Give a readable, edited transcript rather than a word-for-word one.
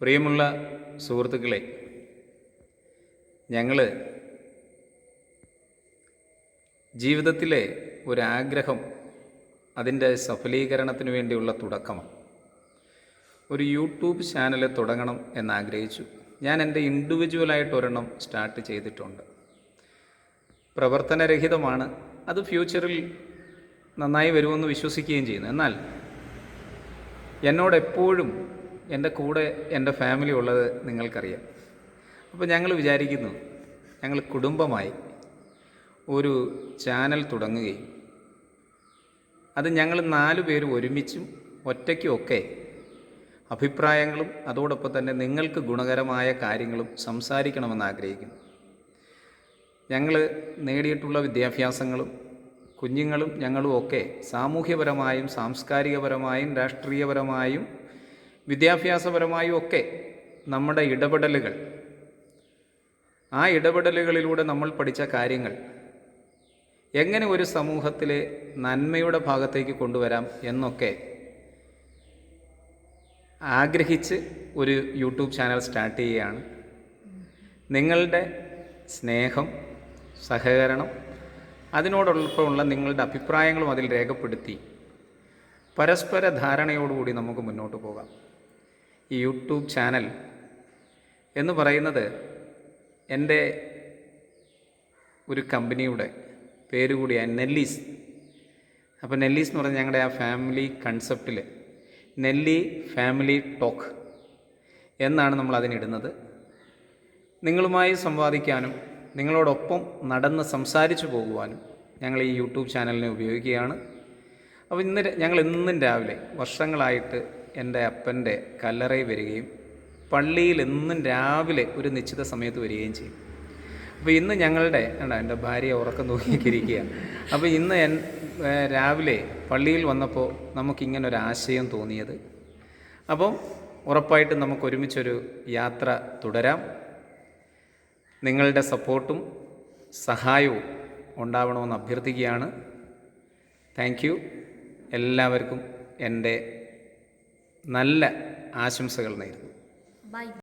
പ്രിയമുള്ള സുഹൃത്തുക്കളെ, ഞങ്ങൾ ജീവിതത്തിലെ ഒരാഗ്രഹം അതിൻ്റെ സഫലീകരണത്തിന് വേണ്ടിയുള്ള തുടക്കമാണ്. ഒരു യൂട്യൂബ് ചാനൽ തുടങ്ങണം എന്നാഗ്രഹിച്ചു. ഞാൻ എൻ്റെ ഇൻഡിവിജ്വലായിട്ട് ഒരെണ്ണം സ്റ്റാർട്ട് ചെയ്തിട്ടുണ്ട്. പ്രവർത്തനരഹിതമാണ്. അത് ഫ്യൂച്ചറിൽ നന്നായി വരുമെന്ന് വിശ്വസിക്കുകയും ചെയ്യുന്നു. എന്നാൽ എന്നോടെപ്പോഴും എൻ്റെ കൂടെ എൻ്റെ ഫാമിലി ഉള്ളത് നിങ്ങൾക്കറിയാം. അപ്പോൾ ഞങ്ങൾ വിചാരിക്കുന്നു, ഞങ്ങൾ കുടുംബമായി ഒരു ചാനൽ തുടങ്ങുകയും അത് ഞങ്ങൾ 4 പേര് ഒരുമിച്ചും ഒറ്റയ്ക്കുമൊക്കെ അഭിപ്രായങ്ങളും അതോടൊപ്പം തന്നെ നിങ്ങൾക്ക് ഗുണകരമായ കാര്യങ്ങളും സംസാരിക്കണമെന്ന് ആഗ്രഹിക്കുന്നു. ഞങ്ങൾ നേടിയിട്ടുള്ള വിദ്യാഭ്യാസങ്ങളും കുഞ്ഞുങ്ങളും ഞങ്ങളും ഒക്കെ സാമൂഹ്യപരമായും സാംസ്കാരികപരമായും രാഷ്ട്രീയപരമായും വിദ്യാഭ്യാസപരമായും ഒക്കെ നമ്മുടെ ഇടപെടലുകൾ, ആ ഇടപെടലുകളിലൂടെ നമ്മൾ പഠിച്ച കാര്യങ്ങൾ എങ്ങനെ ഒരു സമൂഹത്തിലെ നന്മയുടെ ഭാഗത്തേക്ക് കൊണ്ടുവരാം എന്നൊക്കെ ആഗ്രഹിച്ച് ഒരു യൂട്യൂബ് ചാനൽ സ്റ്റാർട്ട് ചെയ്യുകയാണ്. നിങ്ങളുടെ സ്നേഹം, സഹകരണം, അതിനോടൊപ്പമുള്ള നിങ്ങളുടെ അഭിപ്രായങ്ങളും അതിൽ രേഖപ്പെടുത്തി പരസ്പര ധാരണയോടുകൂടി നമുക്ക് മുന്നോട്ട് പോകാം. ഈ യൂട്യൂബ് ചാനൽ എന്ന് പറയുന്നത് എൻ്റെ ഒരു കമ്പനിയുടെ പേര് കൂടിയാണ്, നെല്ലീസ്. അപ്പോൾ നെല്ലീസ് എന്ന് പറഞ്ഞാൽ ഞങ്ങളുടെ ആ ഫാമിലി കൺസെപ്റ്റിൽ നെല്ലി ഫാമിലി ടോക്ക് എന്നാണ് നമ്മൾ അതിനിടുന്നത്. നിങ്ങളുമായി സംവാദിക്കാനും നിങ്ങളോടൊപ്പം നടന്ന് സംസാരിച്ചു പോകുവാനും ഞങ്ങൾ ഈ യൂട്യൂബ് ചാനലിനെ ഉപയോഗിക്കുകയാണ്. അപ്പോൾ ഞങ്ങൾ എന്നും രാവിലെ വർഷങ്ങളായിട്ട് എൻ്റെ അപ്പൻ്റെ കല്ലറയിൽ വരികയും പള്ളിയിൽ എന്നും രാവിലെ ഒരു നിശ്ചിത സമയത്ത് വരികയും ചെയ്യും. അപ്പോൾ ഇന്ന് ഞങ്ങളുടെ എൻ്റെ ഭാര്യ ഉറക്കം തൂങ്ങിയിരിക്കുക. അപ്പോൾ ഇന്ന് രാവിലെ പള്ളിയിൽ വന്നപ്പോൾ നമുക്കിങ്ങനൊരാശയം തോന്നിയത്. അപ്പം ഉറപ്പായിട്ടും നമുക്കൊരുമിച്ചൊരു യാത്ര തുടരാം. നിങ്ങളുടെ സപ്പോർട്ടും സഹായവും ഉണ്ടാവണമെന്ന് അഭ്യർത്ഥിക്കുകയാണ്. Thank you. എല്ലാവർക്കും എൻ്റെ നല്ല ആശംസകൾ നേരുന്നു. ബൈ.